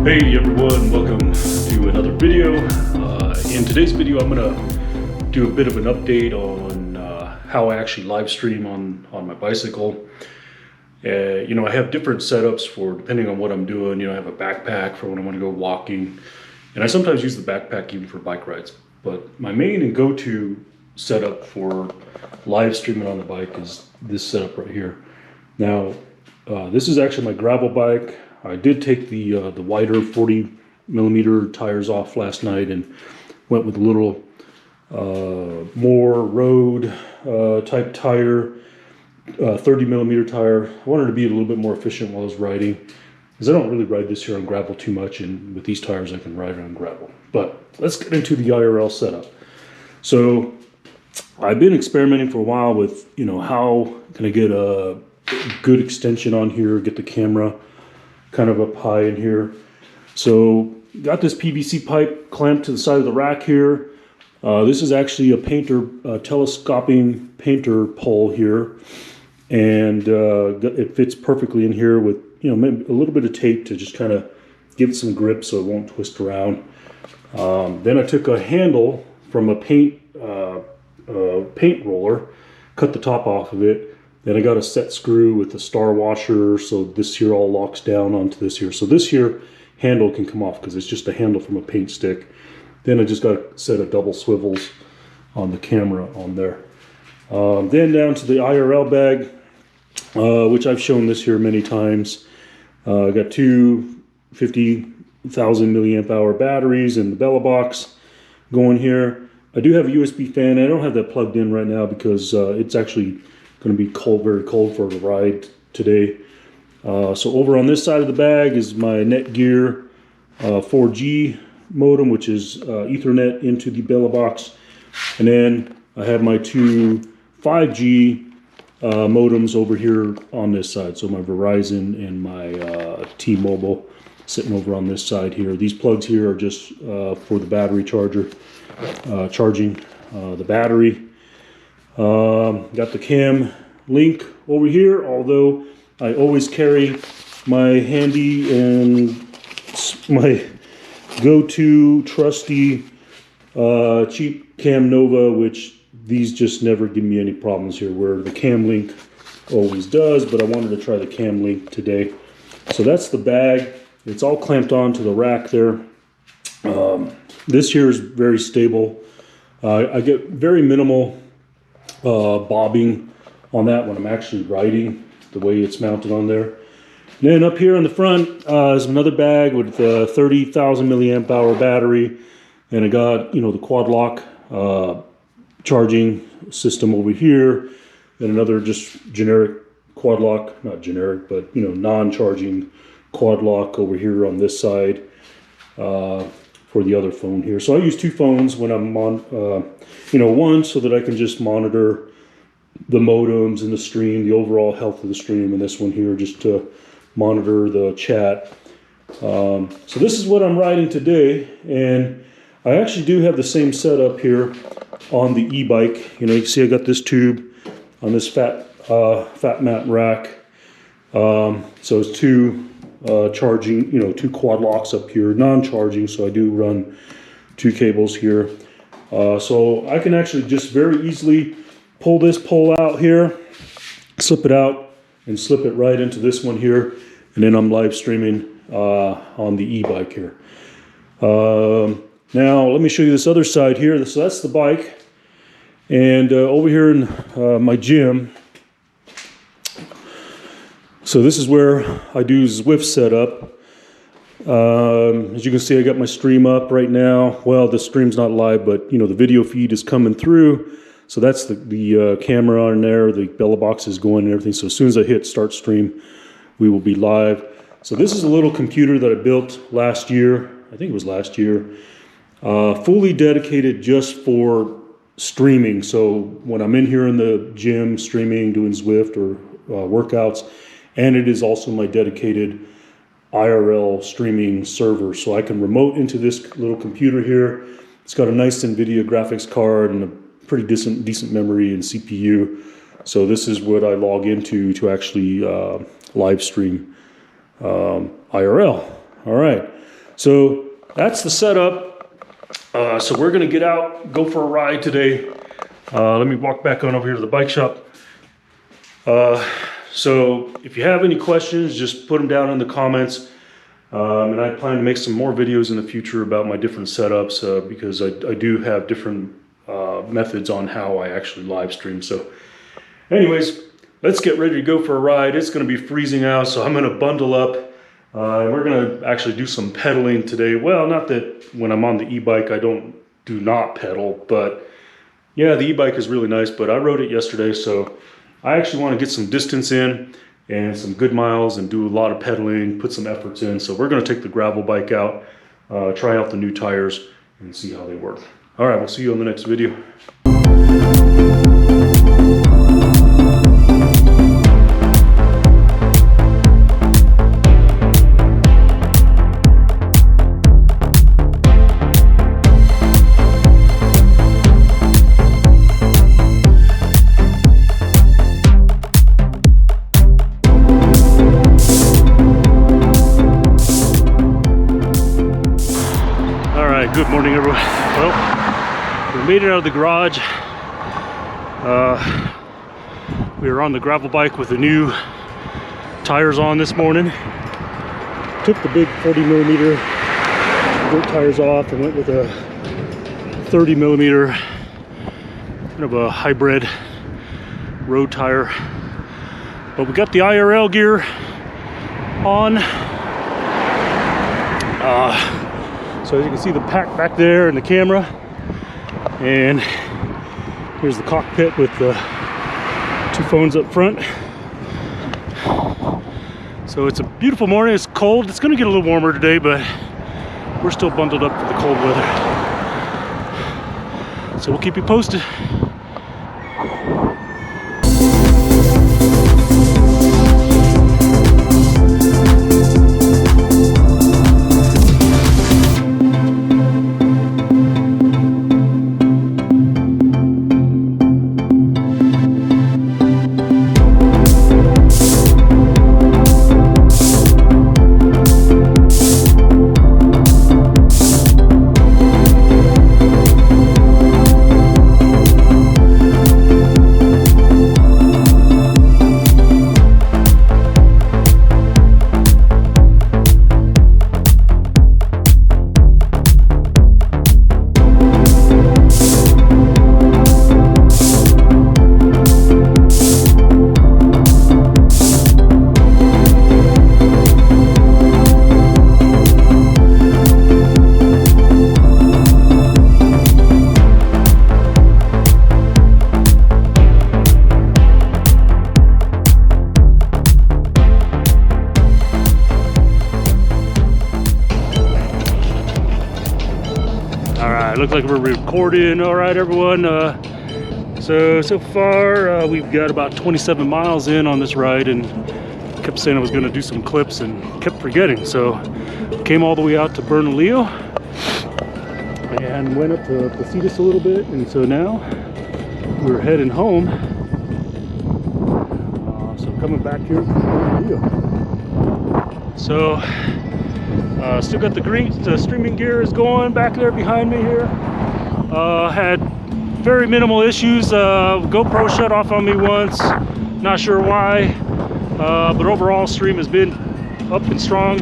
Hey everyone, welcome to another video. In today's video I'm going to do a bit of an update on how I actually live stream on my bicycle. You know, I have different setups for depending on what I'm doing. You know, I have a backpack for when I want to go walking, and I sometimes use the backpack even for bike rides. But my main and go-to setup for live streaming on the bike is this setup right here. Now, this is actually my gravel bike. I did take the wider 40mm tires off last night and went with a little more road type tire, 30mm tire. I wanted to be a little bit more efficient while I was riding, because I don't really ride this here on gravel too much, and with these tires I can ride on gravel. But let's get into the IRL setup. So I've been experimenting for a while with, you know, how can I get a good extension on here, get the camera kind of up high in here. So got this PVC pipe clamped to the side of the rack here. This is actually a painter, telescoping painter pole here, and it fits perfectly in here with, you know, maybe a little bit of tape to just kind of give it some grip so it won't twist around. Then I took a handle from a paint roller, cut the top off of it. Then I got a set screw with a star washer, so this here all locks down onto this here. So this here handle can come off because it's just a handle from a paint stick. Then I just got a set of double swivels on the camera on there. Then down to the IRL bag, which I've shown this here many times. I got two 50,000 milliamp hour batteries in the Belabox going here. I do have a USB fan. I don't have that plugged in right now because it's actually going to be cold, very cold for the ride today. So over on this side of the bag is my Netgear 4G modem, which is Ethernet into the Belabox. And then I have my two 5G modems over here on this side. So my Verizon and my T-Mobile sitting over on this side here. These plugs here are just for the battery charger, charging the battery. Got the cam link over here, although I always carry my handy and my go-to trusty cheap Cam Nova, which these just never give me any problems here, where the cam link always does, but I wanted to try the cam link today. So that's the bag. It's all clamped onto the rack there. This here is very stable. I get very minimal bobbing on that when I'm actually riding, the way it's mounted on there. And then up here on the front is another bag with a 30,000 milliamp hour battery, and I got, you know, the quad lock charging system over here, and another just generic quad lock, not generic, but, you know, non-charging quad lock over here on this side for the other phone here. So I use two phones when I'm on, you know, one so that I can just monitor the modems and the stream, the overall health of the stream, and this one here just to monitor the chat. So this is what I'm riding today, and I actually do have the same setup here on the e-bike. You know, you can see I got this tube on this fat mat rack. So it's two charging, you know, two quad locks up here, non-charging, so I do run two cables here. So I can actually just very easily pull this pole out here, slip it out, and slip it right into this one here, and then I'm live streaming on the e-bike here. Now let me show you this other side here. So that's the bike, and over here in my gym, so this is where I do Zwift setup. As you can see, I got my stream up right now. Well, the stream's not live, but, you know, the video feed is coming through. So that's the camera on there, the Belabox is going and everything. So as soon as I hit start stream, we will be live. So this is a little computer that I built last year. I think it was last year. Fully dedicated just for streaming. So when I'm in here in the gym streaming, doing Zwift or workouts, and it is also my dedicated IRL streaming server. So I can remote into this little computer here. It's got a nice NVIDIA graphics card and a pretty decent memory and CPU. So this is what I log into to actually live stream IRL. All right. So that's the setup. So we're gonna get out, go for a ride today. Let me walk back on over here to the bike shop. So if you have any questions, just put them down in the comments. And I plan to make some more videos in the future about my different setups because I do have different methods on how I actually live stream. So anyways, let's get ready to go for a ride. It's going to be freezing out, so I'm going to bundle up. And we're going to actually do some pedaling today. Well, not that when I'm on the e-bike I do not pedal, but yeah, the e-bike is really nice, but I rode it yesterday, so I actually want to get some distance in and some good miles and do a lot of pedaling, put some efforts in. So we're going to take the gravel bike out, try out the new tires and see how they work. All right, we'll see you on the next video. Good morning, everyone. Well, we made it out of the garage. We were on the gravel bike with the new tires on this morning. Took the big 40 millimeter dirt tires off and went with a 30 millimeter kind of a hybrid road tire. But we got the IRL gear on. So as you can see, the pack back there and the camera, and here's the cockpit with the two phones up front. So it's a beautiful morning. It's cold. It's going to get a little warmer today, but we're still bundled up for the cold weather. So we'll keep you posted. Looks like we're recording. All right, everyone. So far we've got about 27 miles in on this ride, and kept saying I was going to do some clips and kept forgetting. So came all the way out to Bernalillo and went up to Placitas a little bit, and so now we're heading home. So coming back here to Bernalillo. So still got the streaming gear is going back there behind me here. Had very minimal issues. GoPro shut off on me once, not sure why, but overall stream has been up and strong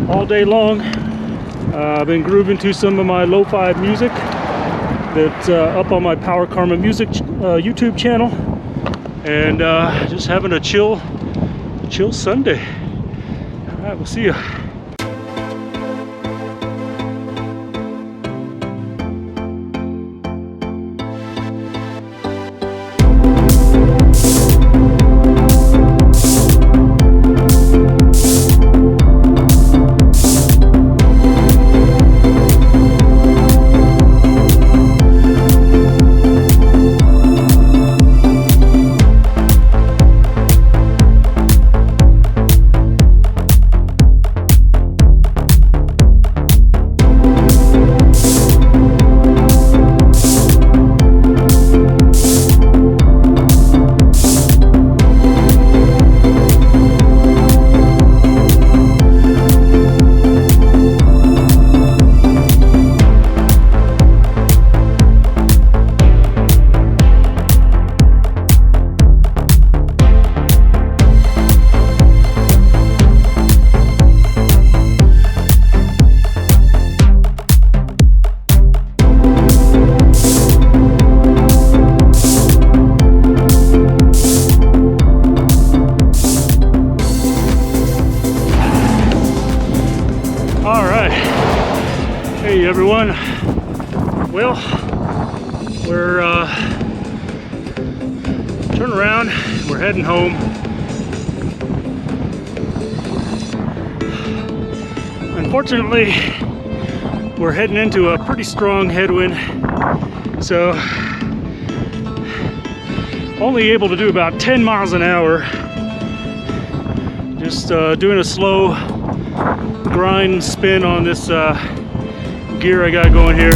all day long. I've been grooving to some of my lo-fi music that's up on my PowerKarma music YouTube channel, and just having a chill Sunday. All right, we'll see you. Well, we're turning around, we're heading home. Unfortunately, we're heading into a pretty strong headwind, so only able to do about 10 miles an hour. Just doing a slow grind spin on this gear I got going here.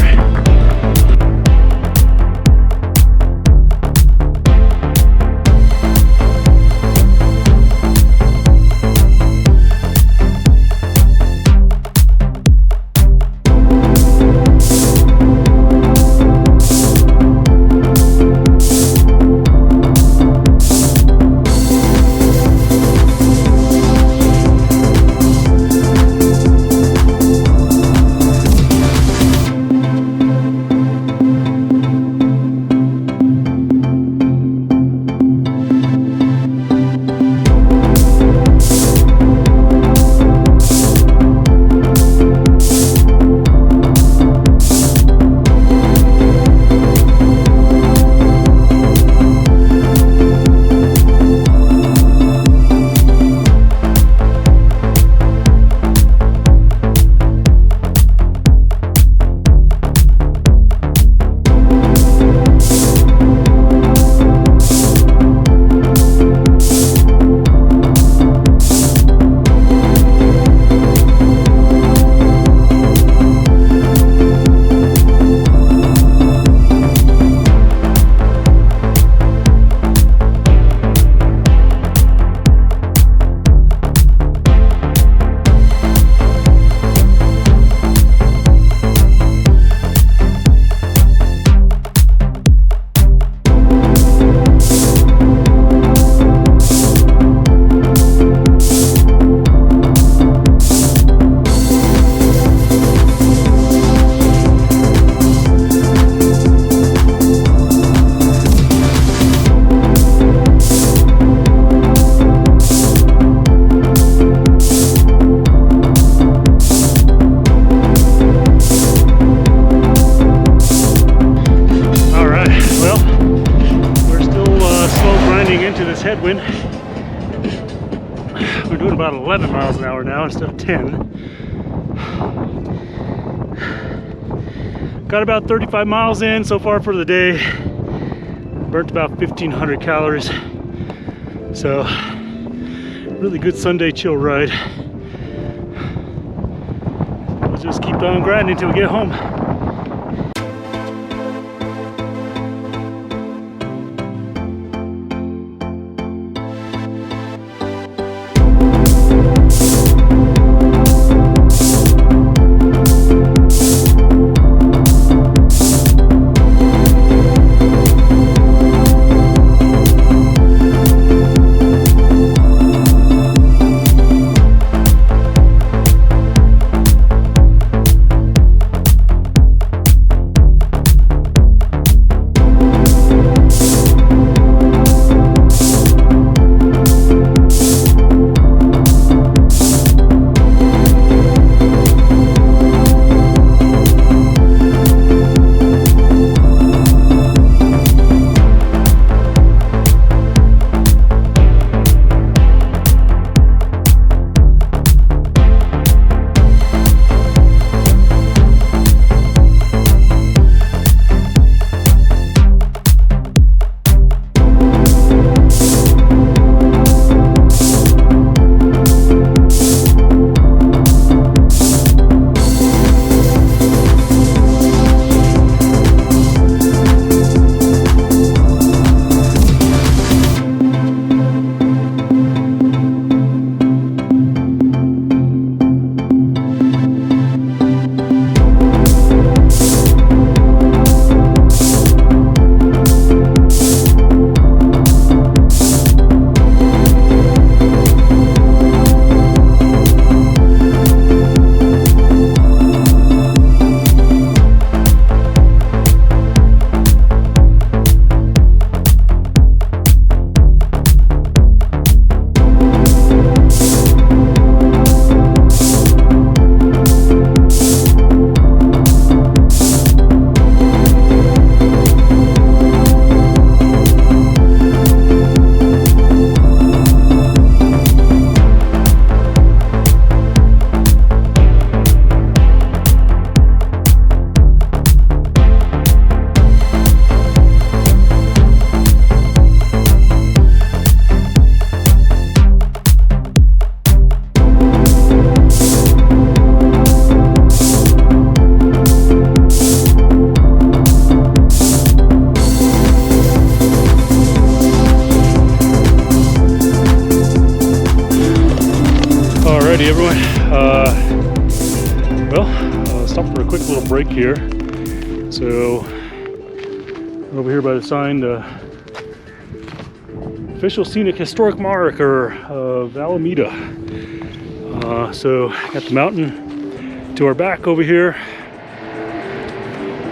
Headwind. We're doing about 11 miles an hour now instead of 10. Got about 35 miles in so far for the day. Burnt about 1,500 calories. So, really good Sunday chill ride. We'll just keep on grinding until we get home. Alrighty, everyone. Stop for a quick little break here. So, over here by the sign, the official scenic historic marker of Alameda. So, got the mountain to our back over here.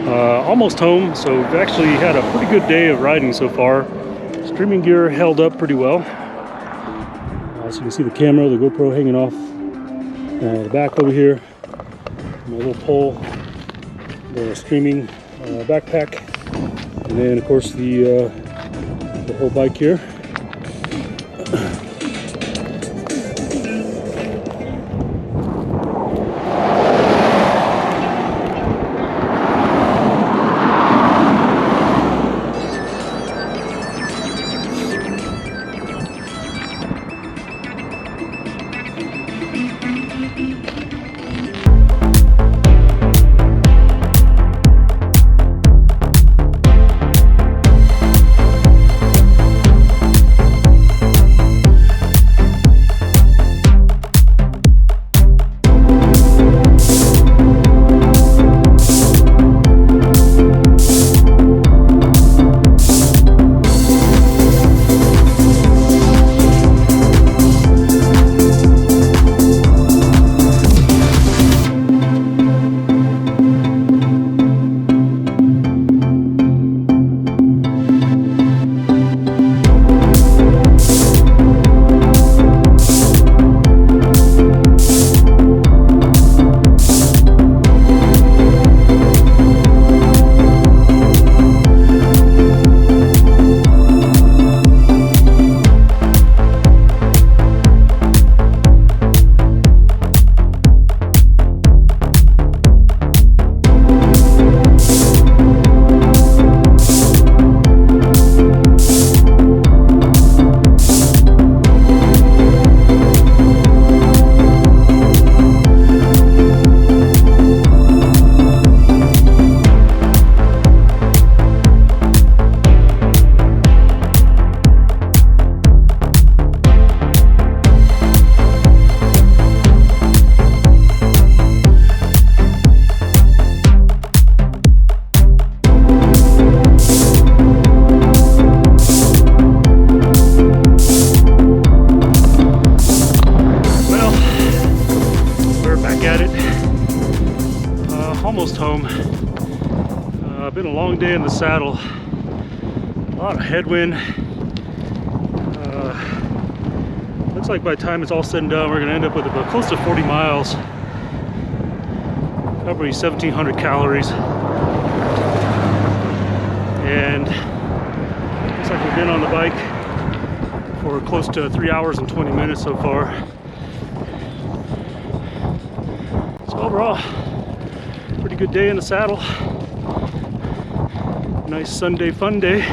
Almost home, so we've actually had a pretty good day of riding so far. Streaming gear held up pretty well. So you can see the camera, the GoPro hanging off the back over here. My little pole, the streaming backpack, and then of course the whole bike here. Almost home. Been a long day in the saddle. A lot of headwind. Looks like by the time it's all said and done, we're going to end up with about close to 40 miles. Probably 1,700 calories. And looks like we've been on the bike for close to 3 hours and 20 minutes so far. So overall, pretty good day in the saddle. Nice Sunday fun day.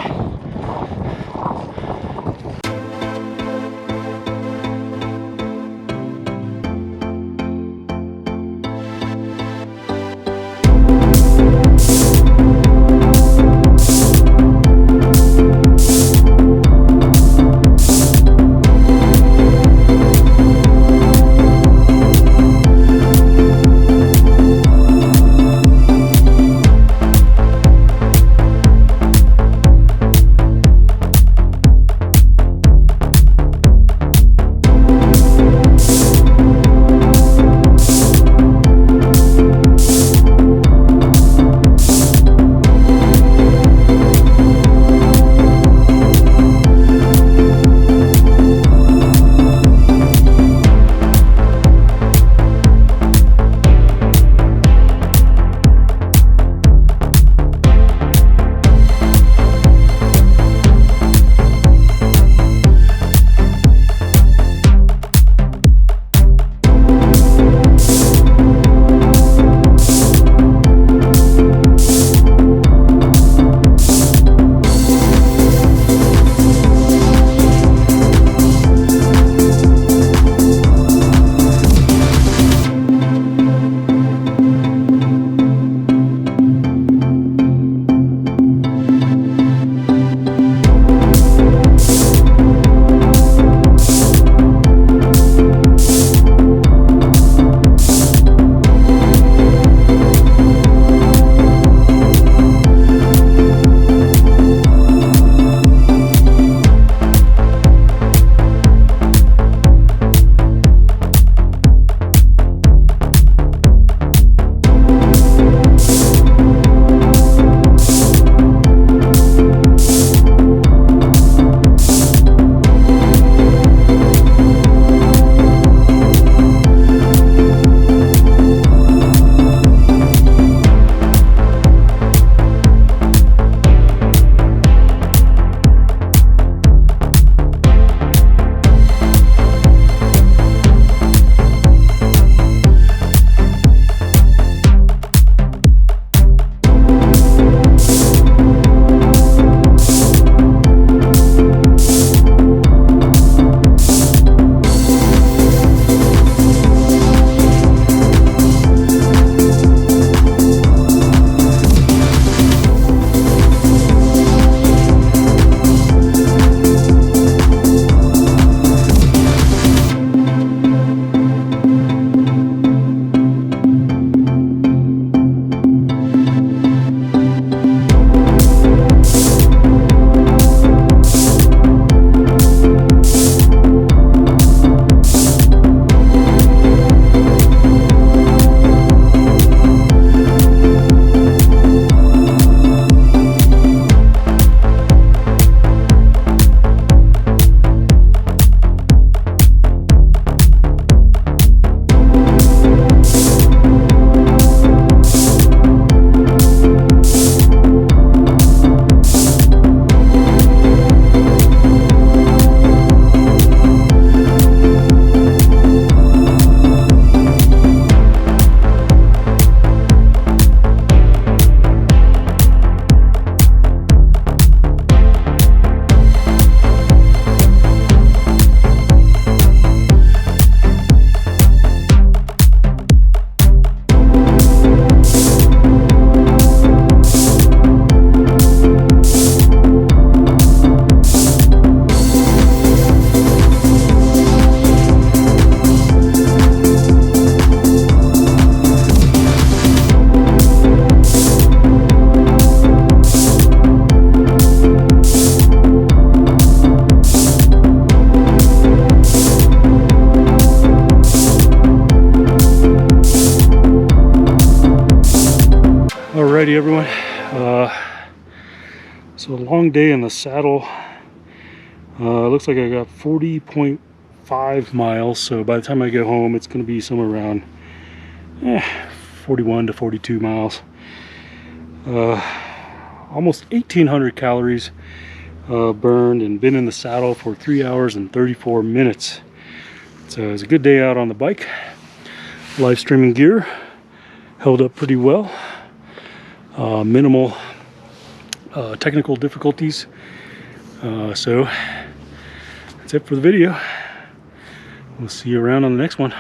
Alrighty, everyone. So a long day in the saddle. Looks like I got 40.5 miles. So by the time I get home, it's going to be somewhere around 41 to 42 miles. Almost 1,800 calories burned, and been in the saddle for 3 hours and 34 minutes. So it's a good day out on the bike. Live streaming gear held up pretty well. Minimal technical difficulties. So that's it for the video. We'll see you around on the next one.